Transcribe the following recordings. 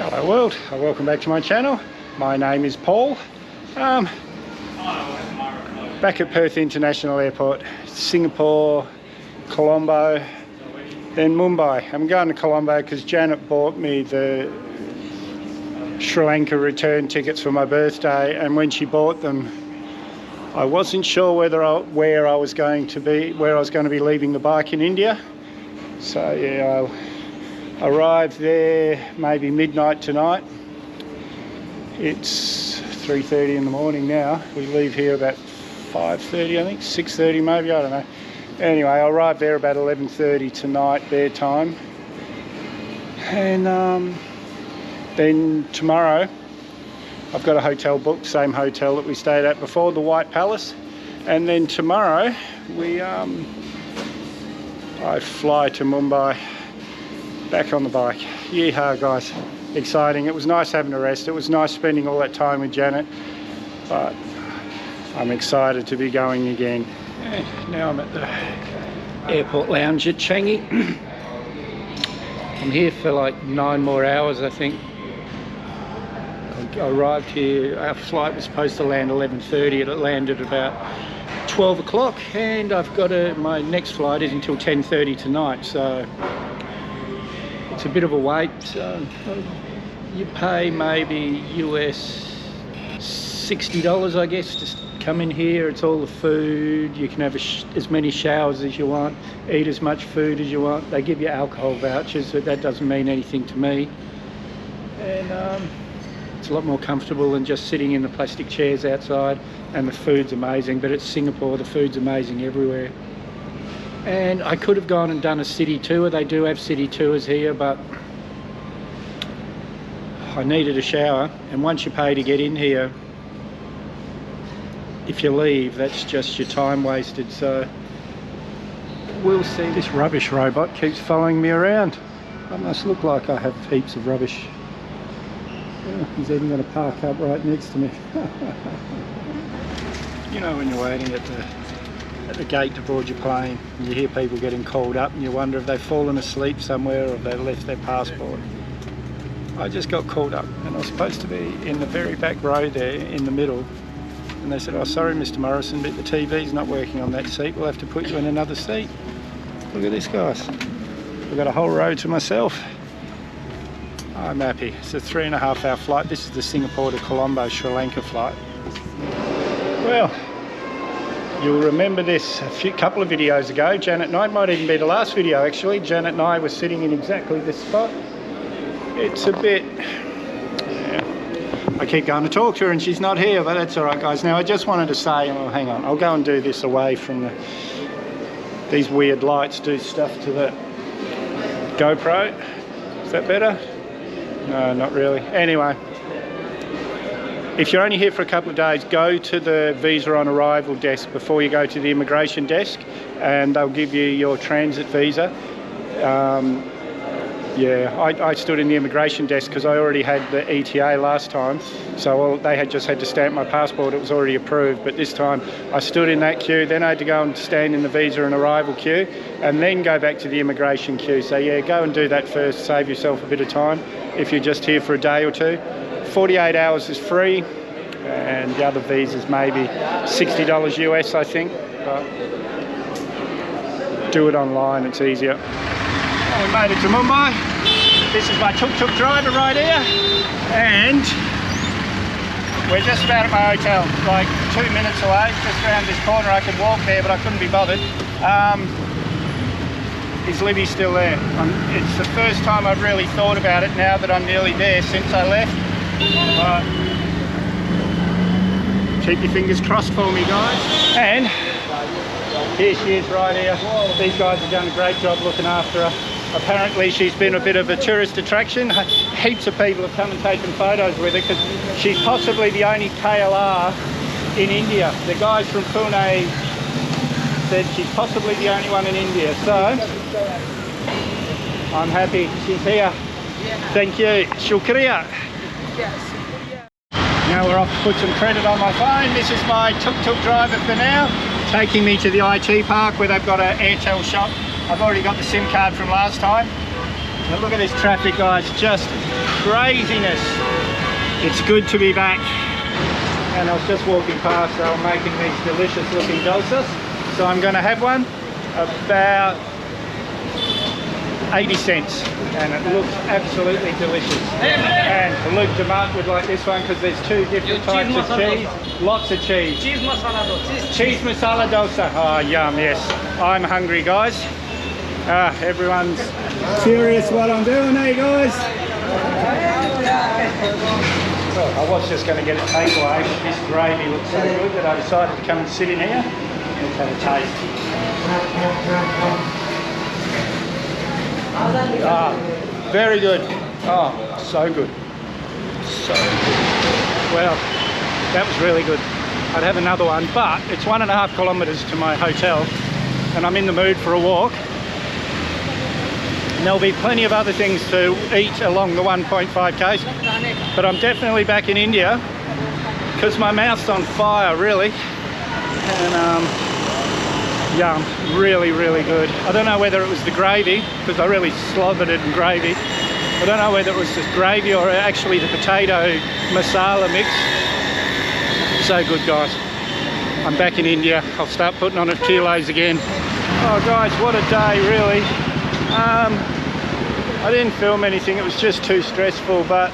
Hello world, welcome back to my channel. My name is Paul. Back at Perth International Airport, Singapore, Colombo, then Mumbai. I'm going to Colombo because Janet bought me the Sri Lanka return tickets for my birthday, and when she bought them I wasn't sure where I was going to be leaving the bike in India. So yeah, I'll arrive there maybe midnight tonight. It's 3:30 in the morning now. We leave here about 5:30, I think, 6:30 maybe, I don't know. Anyway, I'll arrive there about 11:30 tonight their time. And then tomorrow I've got a hotel booked, same hotel that we stayed at before, the White Palace. And then tomorrow I fly to Mumbai, back on the bike. Yeehaw, guys. Exciting. It was nice having a rest. It was nice spending all that time with Janet, but I'm excited to be going again. And now I'm at the airport lounge at Changi. I'm here for like 9 more hours, I think. I arrived here, our flight was supposed to land 11:30 and it landed about 12 o'clock, and I've got my next flight is until 10:30 tonight, so it's a bit of a wait. So you pay maybe US $60, I guess, to come in here. It's all the food. You can have as many showers as you want, eat as much food as you want. They give you alcohol vouchers, but that doesn't mean anything to me. And it's a lot more comfortable than just sitting in the plastic chairs outside, and the food's amazing. But it's Singapore, the food's amazing everywhere. And I could have gone and done a city tour. They do have city tours here, but I needed a shower, and once you pay to get in here, if you leave, that's just your time wasted. So we'll see. This rubbish robot keeps following me around. I must look like I have heaps of rubbish. Oh, he's even going to park up right next to me. You know, when you're waiting at the gate to board your plane, and you hear people getting called up, and you wonder if they've fallen asleep somewhere or if they've left their passport. I just got called up, and I was supposed to be in the very back row there in the middle, and they said, "Oh, sorry Mr. Morrison, but the TV's not working on that seat. We'll have to put you in another seat." Look at this, guys. I've got a whole row to myself. I'm happy. It's a 3.5 hour flight. This is the Singapore to Colombo, Sri Lanka flight. Well, you'll remember this a couple of videos ago. Janet and I, might even be the last video actually, Janet and I were sitting in exactly this spot. It's a bit, yeah, I keep going to talk to her and she's not here, but that's all right, guys. Now I just wanted to say, oh, hang on, I'll go and do this away from these weird lights do stuff to the GoPro. Is that better? No, not really. Anyway, if you're only here for a couple of days, go to the visa on arrival desk before you go to the immigration desk, and they'll give you your transit visa. Yeah, I stood in the immigration desk because I already had the ETA last time, so they just had to stamp my passport. It was already approved, but this time I stood in that queue, then I had to go and stand in the visa and arrival queue, and then go back to the immigration queue. So yeah, go and do that first, save yourself a bit of time if you're just here for a day or two. 48 hours is free, and the other visa's maybe $60 US, I think, but do it online, it's easier. We made it to Mumbai. This is my tuk-tuk driver right here, and we're just about at my hotel, like 2 minutes away, just around this corner. I could walk there, but I couldn't be bothered. Is Libby still there? It's the first time I've really thought about it now that I'm nearly there since I left. But keep your fingers crossed for me, guys. And here she is right here. These guys have done a great job looking after her. Apparently she's been a bit of a tourist attraction. Heaps of people have come and taken photos with her because she's possibly the only KLR in India. The guys from Pune said she's possibly the only one in India. So I'm happy she's here. Thank you. Shukriya. Now we're off to put some credit on my phone. This is my tuk-tuk driver for now, taking me to the IT park where they've got an Airtel shop. I've already got the SIM card from last time. Now look at this traffic, guys, just craziness. It's good to be back. And I was just walking past, they were making these delicious looking dosas. So I'm going to have one, about 80 cents. And it looks absolutely delicious. And Luke DeMart would like this one because there's two different types of cheese. Lots of cheese. Cheese masala dosa. Cheese masala dosa. Oh, yum, yes. I'm hungry, guys. Everyone's curious what I'm doing, hey guys? I was just going to get a takeaway, but this gravy looks so good that I decided to come and sit in here. Let's have a taste. Very good. Oh, so good. So good. Well, that was really good. I'd have another one, but it's 1.5 kilometres to my hotel, and I'm in the mood for a walk. And there'll be plenty of other things to eat along the 1.5 k's, but I'm definitely back in India because my mouth's on fire, really. And yum, really, really good. I don't know whether it was the gravy, because I really slathered it in gravy. I don't know whether it was the gravy or actually the potato masala mix. So good, guys. I'm back in India. I'll start putting on a kilos again. Oh guys, what a day, really. I didn't film anything, it was just too stressful, but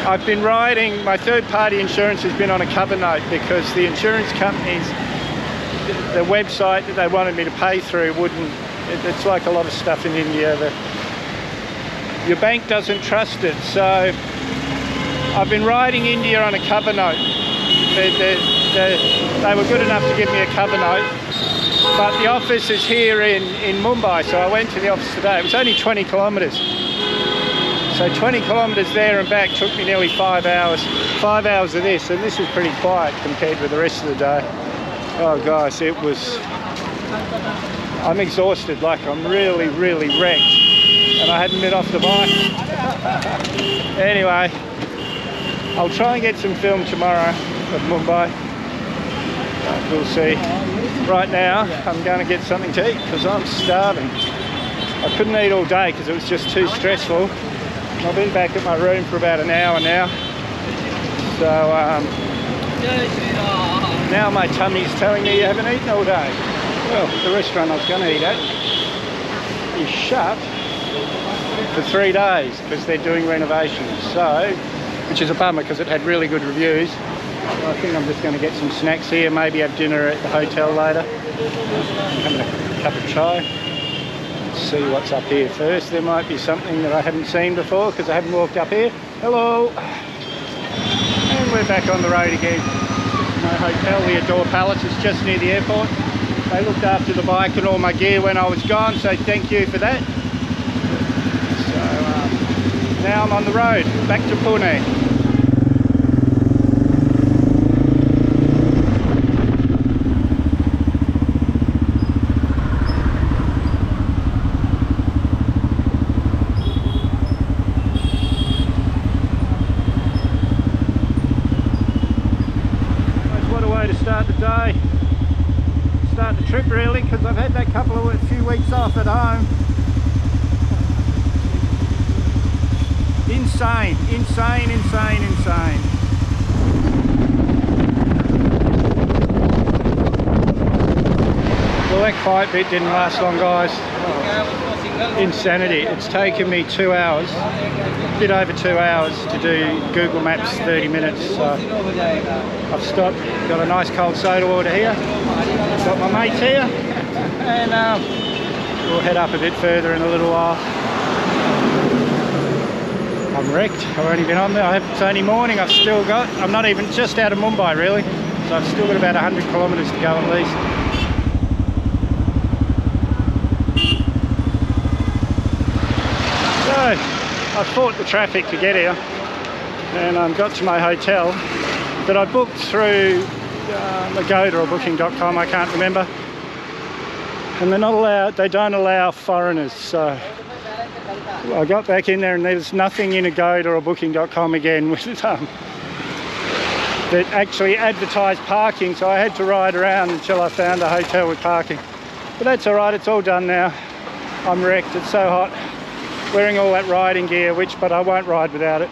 I've been riding, my third-party insurance has been on a cover note because the insurance companies, the website that they wanted me to pay through wouldn't, it's like a lot of stuff in India, your bank doesn't trust it, so I've been riding India on a cover note. They were good enough to give me a cover note. But the office is here in Mumbai, so I went to the office today. It was only 20 kilometres. So 20 kilometres there and back took me nearly 5 hours. 5 hours of this, and this was pretty quiet compared with the rest of the day. Oh guys, it was... I'm exhausted, like I'm really, really wrecked. And I hadn't been off the bike. Anyway, I'll try and get some film tomorrow of Mumbai. We'll see. Right now, I'm going to get something to eat because I'm starving. I couldn't eat all day because it was just too stressful. I've been back at my room for about an hour now. So now my tummy's telling me you haven't eaten all day. Well, the restaurant I was going to eat at is shut for 3 days because they're doing renovations. So, which is a bummer because it had really good reviews. I think I'm just going to get some snacks here, maybe have dinner at the hotel later. I'm having a cup of chai. Let's see what's up here first. There might be something that I haven't seen before because I haven't walked up here. Hello! And we're back on the road again. My hotel, the Adore Palace, is just near the airport. They looked after the bike and all my gear when I was gone, so thank you for that. So now I'm on the road, back to Pune. Start the trip really, because I've had that few weeks off at home. Insane. Well, that quiet bit didn't last long, guys. Insanity. It's taken me 2 hours, a bit over 2 hours to do Google Maps 30 minutes. So I've stopped, got a nice cold soda water here, got my mates here, and we'll head up a bit further in a little while. I'm wrecked. I've only been on there, it's only morning. I'm not even just out of Mumbai really, so I've still got about 100 kilometres to go at least. So I fought the traffic to get here, and got to my hotel that I booked through Agoda or Booking.com, I can't remember. And they don't allow foreigners, so I got back in there and there's nothing in Agoda or Booking.com again with that actually advertised parking, so I had to ride around until I found a hotel with parking. But that's alright, it's all done now. I'm wrecked, it's so hot. wearing all that riding gear, but I won't ride without it.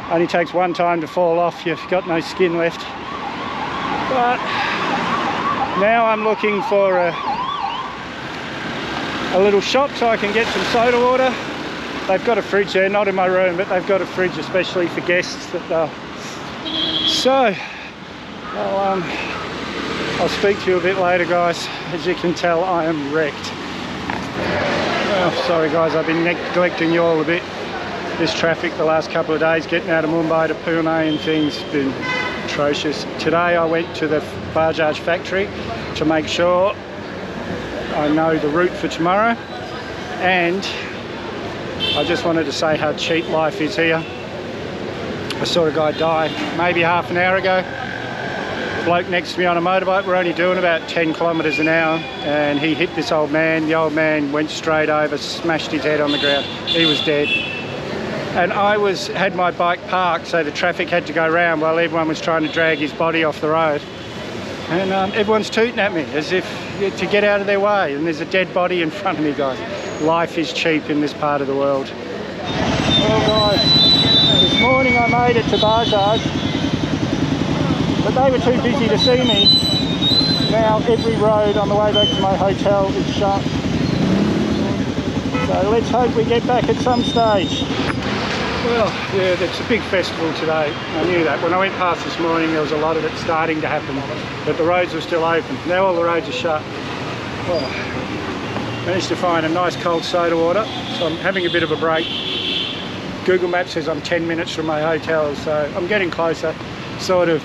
Only takes one time to fall off, you've got no skin left. But now I'm looking for a little shop so I can get some soda water. They've got a fridge there, not in my room, but they've got a fridge especially for guests. So I'll speak to you a bit later, guys. As you can tell, I am wrecked. Oh, sorry guys, I've been neglecting you all a bit. This traffic the last couple of days, getting out of Mumbai to Pune and things, has been atrocious. Today I went to the Bajaj factory to make sure I know the route for tomorrow, and I just wanted to say how cheap life is here. I saw a guy die maybe half an hour ago. The bloke next to me on a motorbike, we're only doing about 10 kilometres an hour, and he hit this old man. The old man went straight over, smashed his head on the ground. He was dead. And I had my bike parked, so the traffic had to go round while everyone was trying to drag his body off the road. And everyone's tooting at me as if to get out of their way, and there's a dead body in front of me, guys. Life is cheap in this part of the world. Well guys, this morning I made it to Bajaj, but they were too busy to see me. Now every road on the way back to my hotel is shut. So let's hope we get back at some stage. Well, yeah, it's a big festival today. I knew that. When I went past this morning, there was a lot of it starting to happen, but the roads were still open. Now all the roads are shut. Oh, managed to find a nice cold soda water, so I'm having a bit of a break. Google Maps says I'm 10 minutes from my hotel, so I'm getting closer, sort of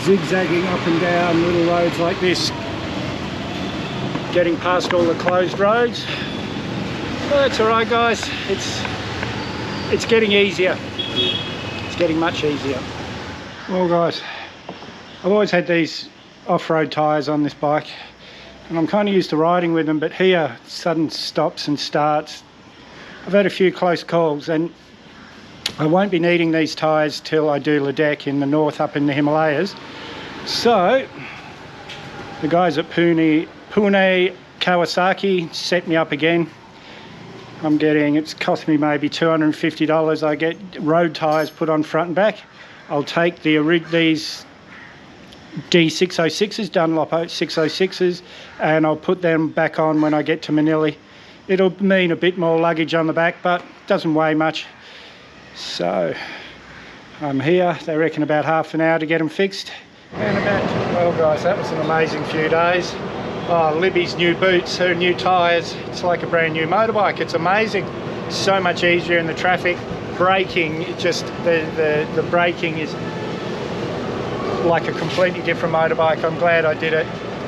zigzagging up and down little roads like this, getting past all the closed roads. Well, that's all right, guys. It's getting easier. It's getting much easier. Well guys, I've always had these off-road tyres on this bike, and I'm kind of used to riding with them, but here, sudden stops and starts. I've had a few close calls, and I won't be needing these tyres till I do Ladakh in the north, up in the Himalayas. So, the guys at Pune Kawasaki set me up again. It's cost me maybe $250. I get road tyres put on front and back. I'll take these D606s, Dunlop 606s, and I'll put them back on when I get to Manila. It'll mean a bit more luggage on the back, but doesn't weigh much. So I'm here. They reckon about half an hour to get them fixed. Well guys, that was an amazing few days. Oh, Libby's new boots, her new tyres, it's like a brand new motorbike. It's amazing. So much easier in the traffic. Braking, the braking is like a completely different motorbike. I'm glad I did it.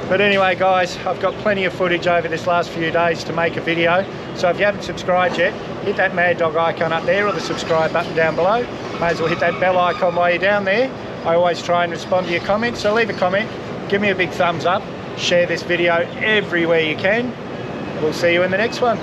But anyway guys, I've got plenty of footage over this last few days to make a video. So if you haven't subscribed yet, hit that Mad Dog icon up there or the subscribe button down below. May as well hit that bell icon while you're down there. I always try and respond to your comments, so leave a comment, give me a big thumbs up. Share this video everywhere you can. We'll see you in the next one.